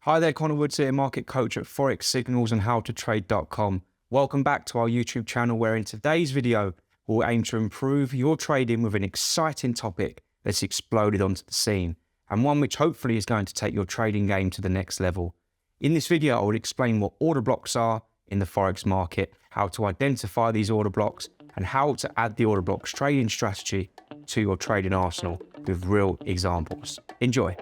Hi there, Connor Woods here, market coach at Forex Signals and howtotrade.com. Welcome back to our YouTube channel, where in today's video, we'll aim to improve your trading with an exciting topic that's exploded onto the scene, and one which hopefully is going to take your trading game to the next level. In this video, I will explain what order blocks are in the Forex market, how to identify these order blocks, and how to add the order blocks trading strategy to your trading arsenal with real examples. Enjoy.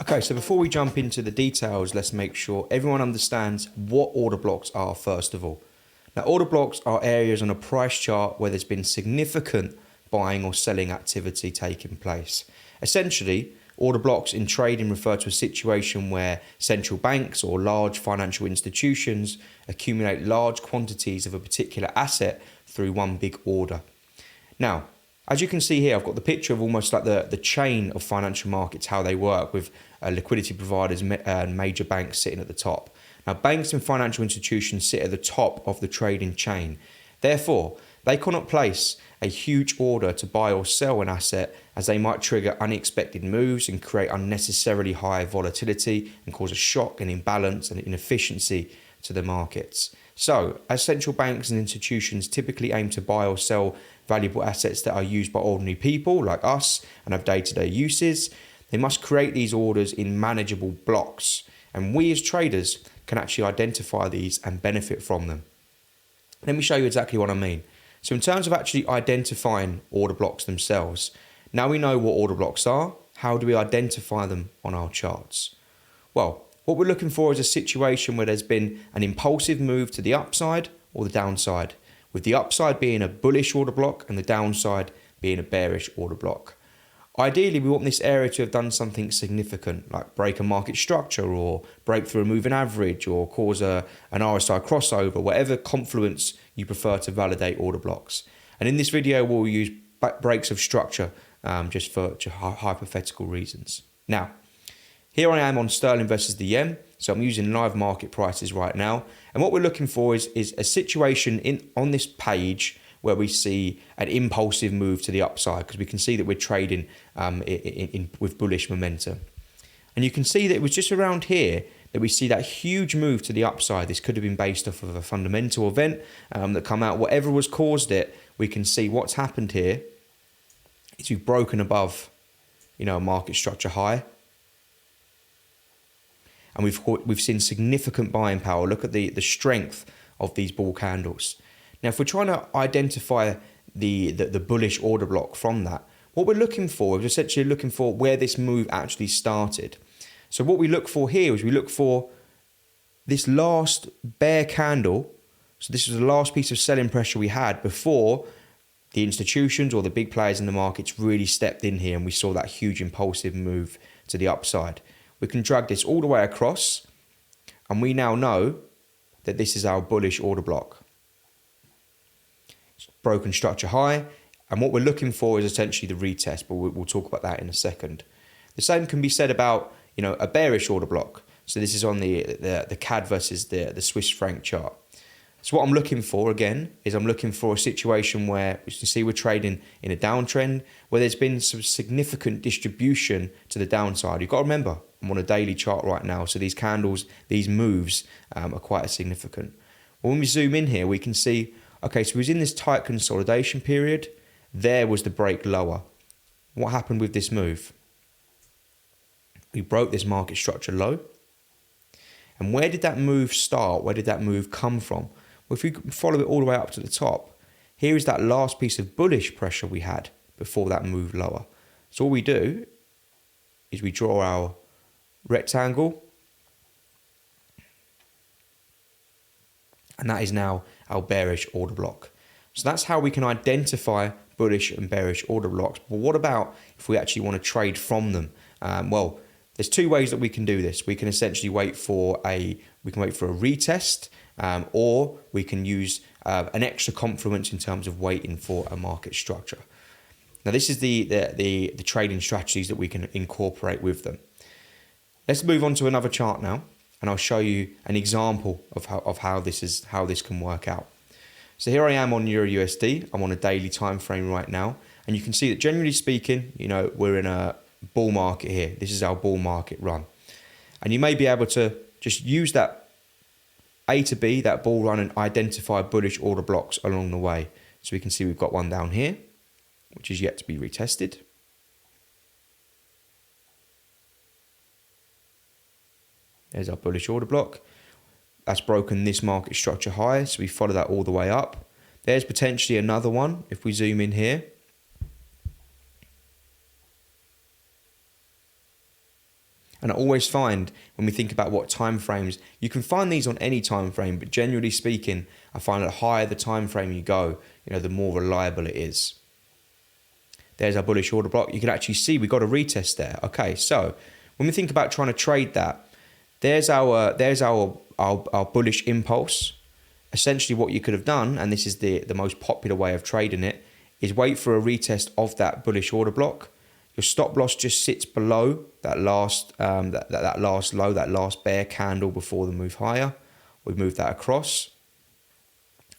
Okay, so before we jump into the details, let's make sure everyone understands what order blocks are first of all. Now, order blocks are areas on a price chart where there's been significant buying or selling activity taking place. Essentially, order blocks in trading refer to a situation where central banks or large financial institutions accumulate large quantities of a particular asset through one big order. Now, as you can see here, I've got the picture of almost like the chain of financial markets, how they work with liquidity providers and major banks sitting at the top. Now, banks and financial institutions sit at the top of the trading chain. Therefore, they cannot place a huge order to buy or sell an asset, as they might trigger unexpected moves and create unnecessarily high volatility and cause a shock and imbalance and inefficiency to the markets. So, as central banks and institutions typically aim to buy or sell valuable assets that are used by ordinary people like us and have day-to-day uses, they must create these orders in manageable blocks. And we as traders can actually identify these and benefit from them. Let me show you exactly what I mean. So in terms of actually identifying order blocks themselves, now we know what order blocks are, how do we identify them on our charts? Well, what we're looking for is a situation where there's been an impulsive move to the upside or the downside, with the upside being a bullish order block and the downside being a bearish order block. Ideally, we want this area to have done something significant, like break a market structure or break through a moving average or cause an RSI crossover, whatever confluence you prefer to validate order blocks. And in this video, we'll use breaks of structure just for hypothetical reasons. Now, here I am on sterling versus the yen, so I'm using live market prices right now. And what we're looking for is a situation on this page where we see an impulsive move to the upside, because we can see that we're trading with bullish momentum. And you can see that it was just around here that we see that huge move to the upside. This could have been based off of a fundamental event that come out. Whatever was caused it, we can see what's happened here is we've broken above, a market structure high. And we've seen significant buying power. Look at the strength of these bull candles. Now, if we're trying to identify the bullish order block from that, what we're looking for is essentially looking for where this move actually started. So what we look for here is we look for this last bear candle. So this was the last piece of selling pressure we had before the institutions or the big players in the markets really stepped in here, and we saw that huge impulsive move to the upside. We can drag this all the way across, and we now know that this is our bullish order block. It's broken structure high, and what we're looking for is essentially the retest, but we'll talk about that in a second. The same can be said about, a bearish order block. So this is on the CAD versus the Swiss franc chart. So what I'm looking for, again, is I'm looking for a situation where you can see we're trading in a downtrend, where there's been some significant distribution to the downside. You've got to remember, I'm on a daily chart right now, so these candles, these moves are quite significant. Well, when we zoom in here, we can see, okay, so we was in this tight consolidation period. There was the break lower. What happened with this move? We broke this market structure low. And where did that move start? Where did that move come from? Well, if we follow it all the way up to the top, here is that last piece of bullish pressure we had before that move lower. So all we do is we draw our rectangle, and that is now our bearish order block. So that's how we can identify bullish and bearish order blocks. But what about if we actually want to trade from them? Well, there's two ways that we can do this. We can essentially wait for a retest, or we can use an extra confluence in terms of waiting for a market structure. Now, this is the trading strategies that we can incorporate with them. Let's move on to another chart now, and I'll show you an example of how this can work out. So here I am on Euro USD. I'm on a daily time frame right now, And you can see that generally speaking, we're in a bull market here. This is our bull market run. And you may be able to just use that A to B, that bull run, and identify bullish order blocks along the way. So we can see we've got one down here, which is yet to be retested. There's our bullish order block. That's broken this market structure high, so we follow that all the way up. There's potentially another one if we zoom in here. And I always find when we think about what time frames, you can find these on any time frame, but generally speaking, I find that the higher the time frame you go, the more reliable it is. There's our bullish order block. You can actually see we got a retest there. Okay, so when we think about trying to trade that, there's our bullish impulse. Essentially what you could have done, and this is the most popular way of trading it, is wait for a retest of that bullish order block. Your stop loss just sits below that last that last low, that last bear candle before the move higher. We move that across.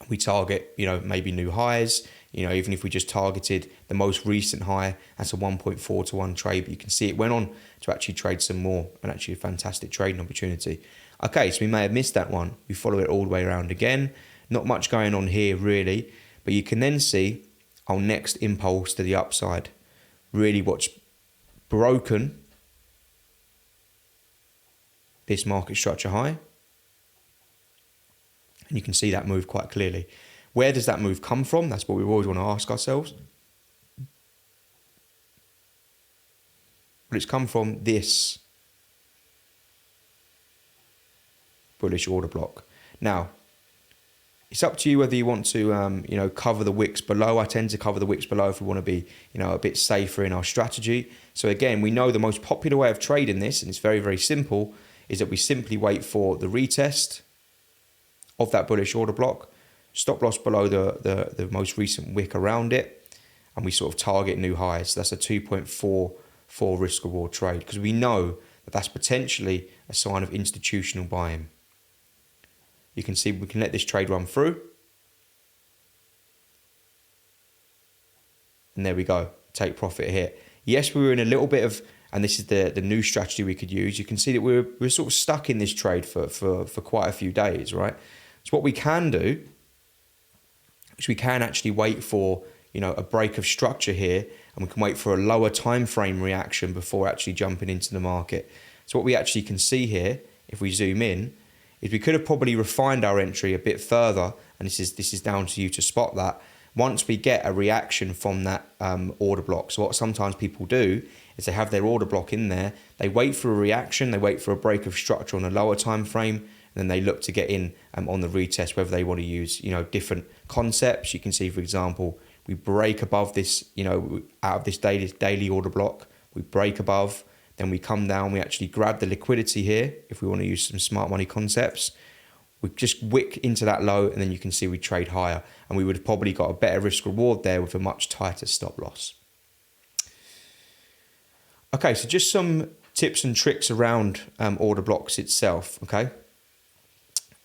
We target, maybe new highs. Even if we just targeted the most recent high, that's a 1.4 to 1 trade. But you can see it went on to actually trade some more, and actually a fantastic trading opportunity. Okay, so we may have missed that one. We follow it all the way around again. Not much going on here really, but you can then see our next impulse to the upside. Really what's broken this market structure high. And you can see that move quite clearly. Where does that move come from? That's what we always want to ask ourselves. Well, it's come from this bullish order block. Now, it's up to you whether you want to, cover the wicks below. I tend to cover the wicks below if we want to be, a bit safer in our strategy. So again, we know the most popular way of trading this, and it's very, very simple, is that we simply wait for the retest of that bullish order block, stop loss below the most recent wick around it, and we sort of target new highs. So that's a 2.44 risk reward trade, because we know that that's potentially a sign of institutional buying. You can see we can let this trade run through. And there we go, take profit here. Yes, we were in a little bit of, and this is the new strategy we could use. You can see that we're sort of stuck in this trade for quite a few days, right? So what we can do is we can actually wait for, a break of structure here, and we can wait for a lower time frame reaction before actually jumping into the market. So what we actually can see here, if we zoom in, is we could have probably refined our entry a bit further, and this is down to you to spot that, once we get a reaction from that order block. So what sometimes people do is they have their order block in there, they wait for a reaction, they wait for a break of structure on a lower time frame, and then they look to get in on the retest, whether they want to use different concepts. You can see, for example, we break above this, out of this daily order block, we break above, then we come down, we actually grab the liquidity here, if we want to use some smart money concepts. We just wick into that low, and then you can see we trade higher. And we would have probably got a better risk reward there with a much tighter stop loss. Okay, so just some tips and tricks around order blocks itself, okay?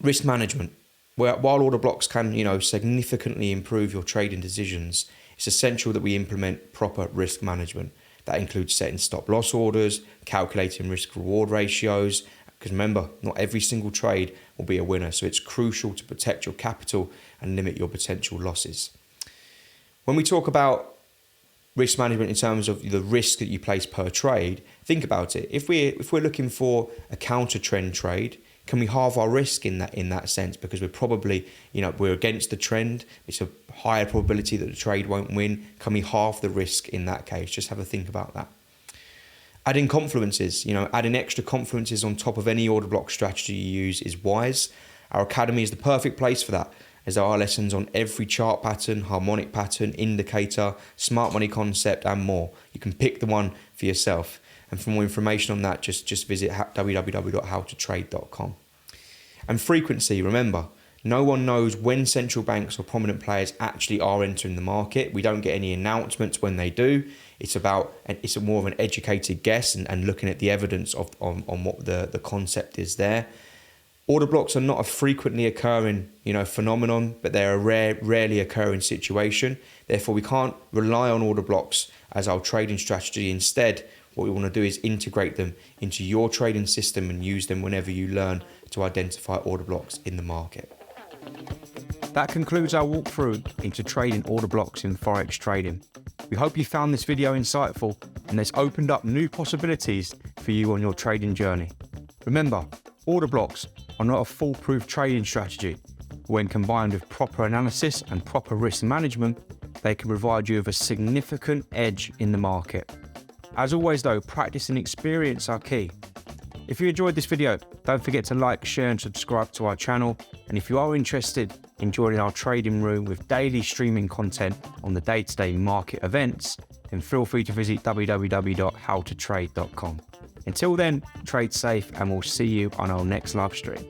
Risk management. While order blocks can, significantly improve your trading decisions, it's essential that we implement proper risk management. That includes setting stop loss orders, calculating risk reward ratios, because remember, not every single trade will be a winner. So it's crucial to protect your capital and limit your potential losses. When we talk about risk management in terms of the risk that you place per trade, think about it. If we're looking for a counter trend trade, can we halve our risk in that sense? Because we're probably, we're against the trend. It's a higher probability that the trade won't win. Can we halve the risk in that case? Just have a think about that. Adding confluences, adding extra confluences on top of any order block strategy you use is wise. Our academy is the perfect place for that, as there are lessons on every chart pattern, harmonic pattern, indicator, smart money concept, and more. You can pick the one for yourself. And for more information on that, just visit www.howtotrade.com. And frequency, remember, no one knows when central banks or prominent players actually are entering the market. We don't get any announcements when they do. It's more of an educated guess and looking at the evidence on what the concept is there. Order blocks are not a frequently occurring, phenomenon, but they're a rarely occurring situation. Therefore, we can't rely on order blocks as our trading strategy. Instead, what we want to do is integrate them into your trading system and use them whenever you learn to identify order blocks in the market. That concludes our walkthrough into trading order blocks in Forex trading. We hope you found this video insightful and it's opened up new possibilities for you on your trading journey. Remember, order blocks are not a foolproof trading strategy. When combined with proper analysis and proper risk management, they can provide you with a significant edge in the market. As always though, practice and experience are key. If you enjoyed this video, don't forget to like, share and subscribe to our channel. And if you are interested in joining our trading room with daily streaming content on the day-to-day market events, then feel free to visit www.howtotrade.com. Until then, trade safe and we'll see you on our next live stream.